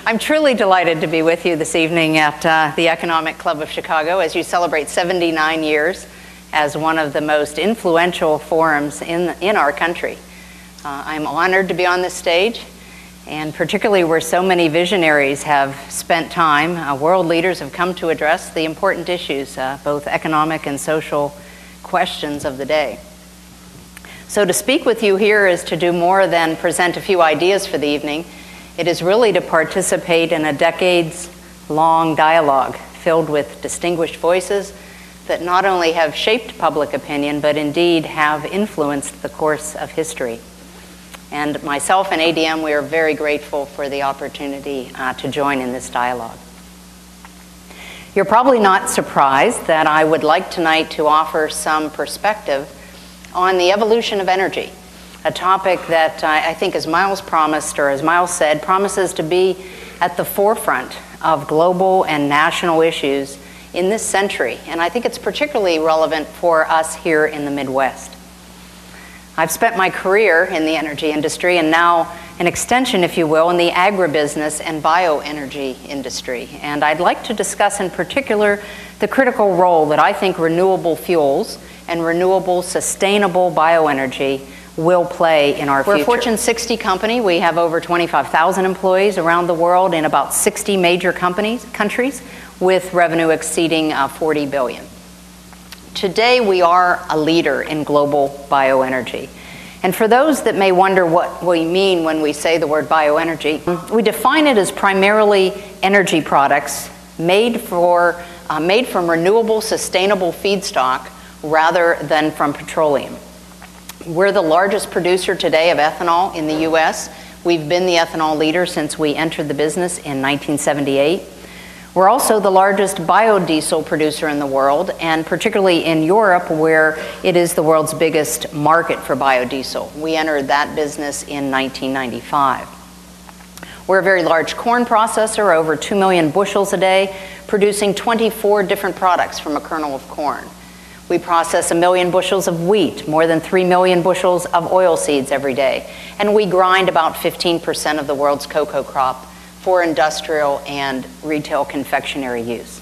I'm truly delighted to be with you this evening at the Economic Club of Chicago as you celebrate 79 years as one of the most influential forums in our country. I'm honored to be on this stage, and particularly where so many visionaries have spent time, world leaders have come to address the important issues, both economic and social questions of the day. So to speak with you here is to do more than present a few ideas for the evening. It is really to participate in a decades-long dialogue filled with distinguished voices that not only have shaped public opinion, but indeed have influenced the course of history. And myself and ADM, we are very grateful for the opportunity to join in this dialogue. You're probably not surprised that I would like tonight to offer some perspective on the evolution of energy, a topic that I think, as Miles promised, or as Miles said, promises to be at the forefront of global and national issues in this century. And I think it's particularly relevant for us here in the Midwest. I've spent my career in the energy industry, and now an extension, if you will, in the agribusiness and bioenergy industry. And I'd like to discuss in particular the critical role that I think renewable fuels and renewable, sustainable bioenergy will play in our future. We're a Fortune 60 company. We have over 25,000 employees around the world in about 60 major countries with revenue exceeding $40 billion. Today, we are a leader in global bioenergy. And for those that may wonder what we mean when we say the word bioenergy, we define it as primarily energy products made from renewable, sustainable feedstock rather than from petroleum. We're the largest producer today of ethanol in the U.S. We've been the ethanol leader since we entered the business in 1978. We're also the largest biodiesel producer in the world, and particularly in Europe, where it is the world's biggest market for biodiesel. We entered that business in 1995. We're a very large corn processor, over 2 million bushels a day, producing 24 different products from a kernel of corn. We process 1 million bushels of wheat, more than 3 million bushels of oil seeds every day, and we grind about 15% of the world's cocoa crop for industrial and retail confectionery use.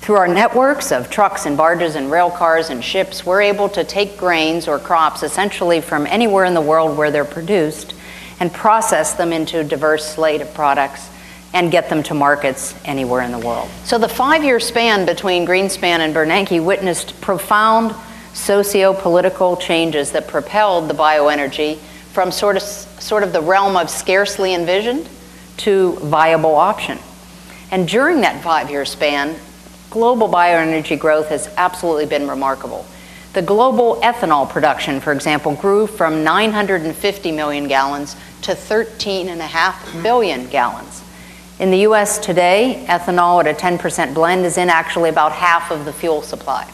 Through our networks of trucks and barges and rail cars and ships, we're able to take grains or crops essentially from anywhere in the world where they're produced and process them into a diverse slate of products and get them to markets anywhere in the world. So the 5-year span between Greenspan and Bernanke witnessed profound socio-political changes that propelled the bioenergy from sort of the realm of scarcely envisioned to viable option. And during that 5-year span, global bioenergy growth has absolutely been remarkable. The global ethanol production, for example, grew from 950 million gallons to 13.5 billion gallons. In the US today, ethanol at a 10% blend is in actually about half of the fuel supply.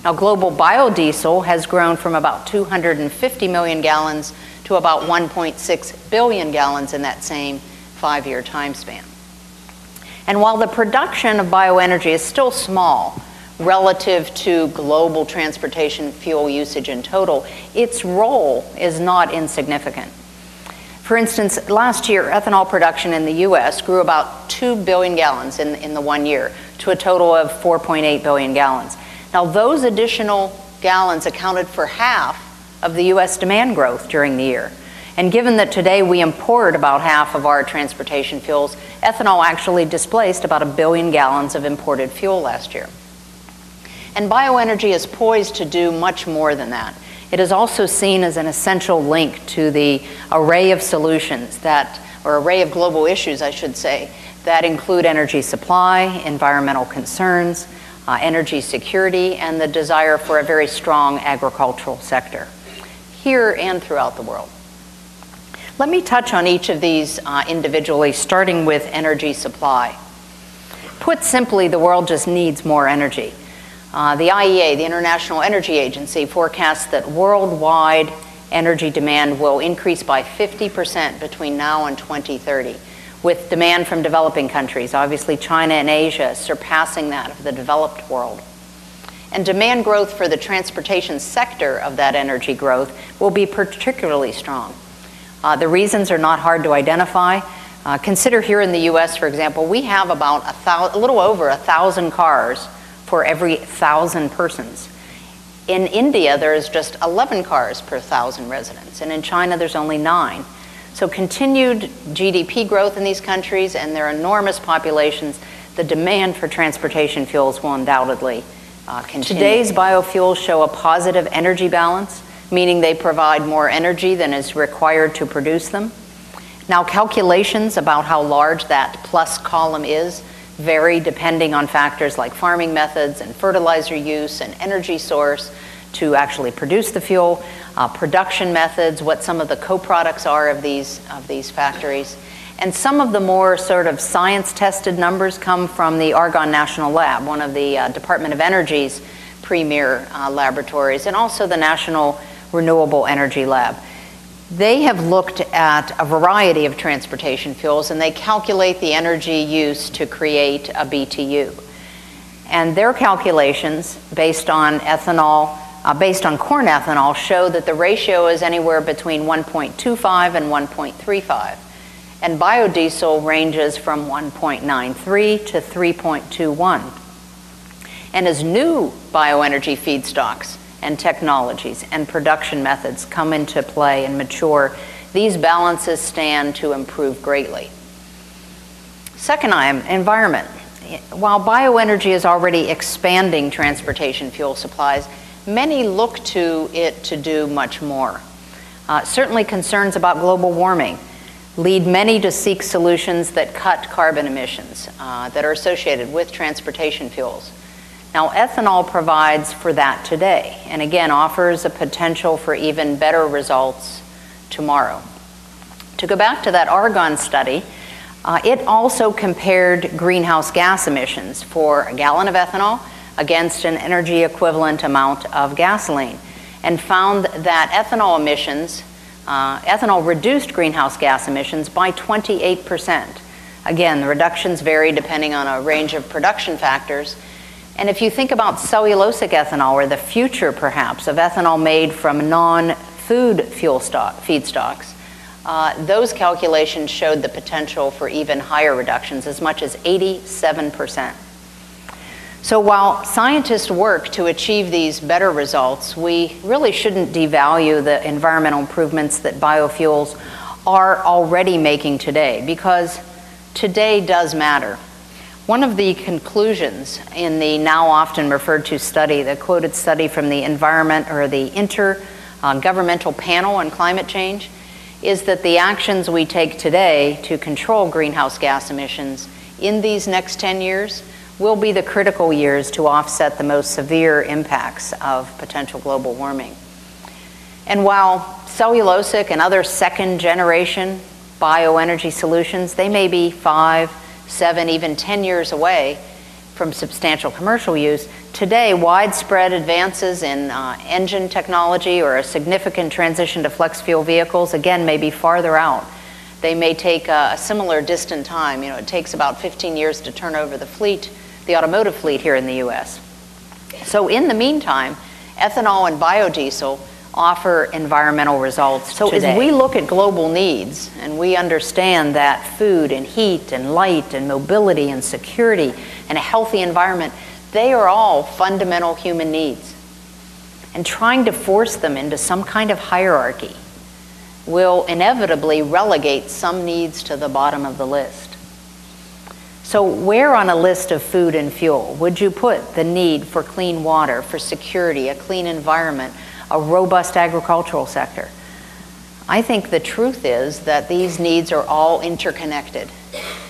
Now, global biodiesel has grown from about 250 million gallons to about 1.6 billion gallons in that same 5-year time span. And while the production of bioenergy is still small relative to global transportation fuel usage in total, its role is not insignificant. For instance, last year, ethanol production in the US grew about 2 billion gallons in the 1 year to a total of 4.8 billion gallons. Now, those additional gallons accounted for half of the US demand growth during the year. And given that today we import about half of our transportation fuels, ethanol actually displaced about 1 billion gallons of imported fuel last year. And bioenergy is poised to do much more than that. It is also seen as an essential link to the array of solutions or array of global issues, I should say, that include energy supply, environmental concerns, energy security, and the desire for a very strong agricultural sector, here and throughout the world. Let me touch on each of these individually, starting with energy supply. Put simply, the world just needs more energy. The IEA, the International Energy Agency, forecasts that worldwide energy demand will increase by 50% between now and 2030, with demand from developing countries, obviously China and Asia, surpassing that of the developed world. And demand growth for the transportation sector of that energy growth will be particularly strong. The reasons are not hard to identify. Consider here in the US, for example, we have about a little over 1,000 cars for every 1,000 persons. In India, there is just 11 cars per 1,000 residents, and in China, there's only 9. So continued GDP growth in these countries and their enormous populations, the demand for transportation fuels will undoubtedly continue. Today's biofuels show a positive energy balance, meaning they provide more energy than is required to produce them. Now, calculations about how large that plus column is vary depending on factors like farming methods and fertilizer use and energy source to actually produce the fuel, production methods, what some of the co-products are of these factories. And some of the more sort of science-tested numbers come from the Argonne National Lab, one of the Department of Energy's premier laboratories, and also the National Renewable Energy Lab. They have looked at a variety of transportation fuels, and they calculate the energy use to create a BTU. And their calculations, based on ethanol, based on corn ethanol, show that the ratio is anywhere between 1.25 and 1.35. And biodiesel ranges from 1.93 to 3.21. And as new bioenergy feedstocks and technologies and production methods come into play and mature, these balances stand to improve greatly. Second item, environment. While bioenergy is already expanding transportation fuel supplies, many look to it to do much more. Certainly concerns about global warming lead many to seek solutions that cut carbon emissions that are associated with transportation fuels. Now, ethanol provides for that today, and again, offers a potential for even better results tomorrow. To go back to that Argonne study, it also compared greenhouse gas emissions for a gallon of ethanol against an energy equivalent amount of gasoline, and found that ethanol emissions, ethanol reduced greenhouse gas emissions by 28%. Again, the reductions vary depending on a range of production factors. And if you think about cellulosic ethanol, or the future perhaps of ethanol made from non-food feedstocks, those calculations showed the potential for even higher reductions, as much as 87%. So while scientists work to achieve these better results, we really shouldn't devalue the environmental improvements that biofuels are already making today, because today does matter. One of the conclusions in the now often referred to study, the quoted study from the Intergovernmental Panel on Climate Change, is that the actions we take today to control greenhouse gas emissions in these next 10 years will be the critical years to offset the most severe impacts of potential global warming. And while cellulosic and other second-generation bioenergy solutions, they may be 5, 7, even 10 years away from substantial commercial use, today widespread advances in engine technology or a significant transition to flex fuel vehicles, again, may be farther out. They may take a similar distant time. You know, it takes about 15 years to turn over the fleet, the automotive fleet here in the US. So in the meantime, ethanol and biodiesel offer environmental results today. As we look at global needs and we understand that food and heat and light and mobility and security and a healthy environment, they are all fundamental human needs. And trying to force them into some kind of hierarchy will inevitably relegate some needs to the bottom of the list. So where on a list of food and fuel would you put the need for clean water, for security, a clean environment, a robust agricultural sector? I think the truth is that these needs are all interconnected.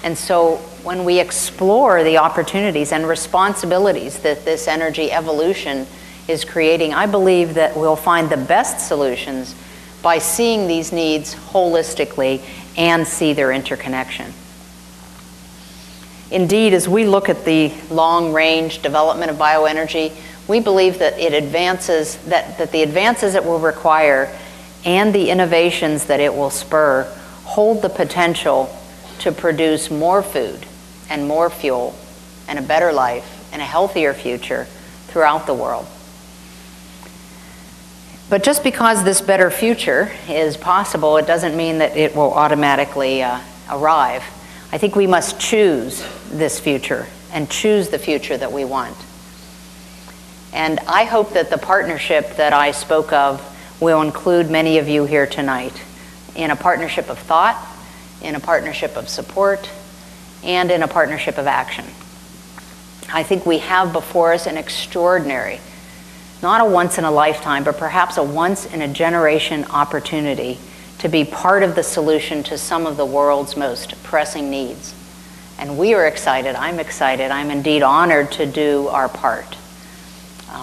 And so when we explore the opportunities and responsibilities that this energy evolution is creating, I believe that we'll find the best solutions by seeing these needs holistically and see their interconnection. Indeed, as we look at the long-range development of bioenergy, we believe that the advances it will require and the innovations that it will spur hold the potential to produce more food and more fuel and a better life and a healthier future throughout the world. But just because this better future is possible, it doesn't mean that it will automatically arrive. I think we must choose this future and choose the future that we want. And I hope that the partnership that I spoke of will include many of you here tonight in a partnership of thought, in a partnership of support, and in a partnership of action. I think we have before us an extraordinary, not a once-in-a-lifetime, but perhaps a once-in-a-generation opportunity to be part of the solution to some of the world's most pressing needs. And we are excited, I'm indeed honored to do our part.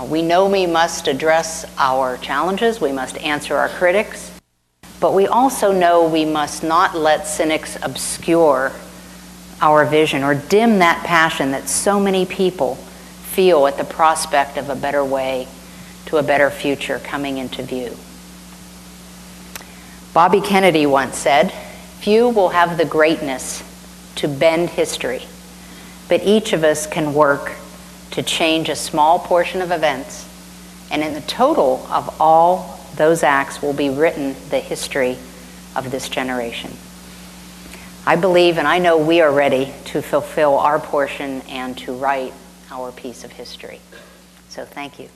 We know we must address our challenges, we must answer our critics, but we also know we must not let cynics obscure our vision or dim that passion that so many people feel at the prospect of a better way to a better future coming into view. Bobby Kennedy once said, "Few will have the greatness to bend history, but each of us can work to change a small portion of events, and in the total of all those acts will be written the history of this generation." I believe and I know we are ready to fulfill our portion and to write our piece of history. So thank you.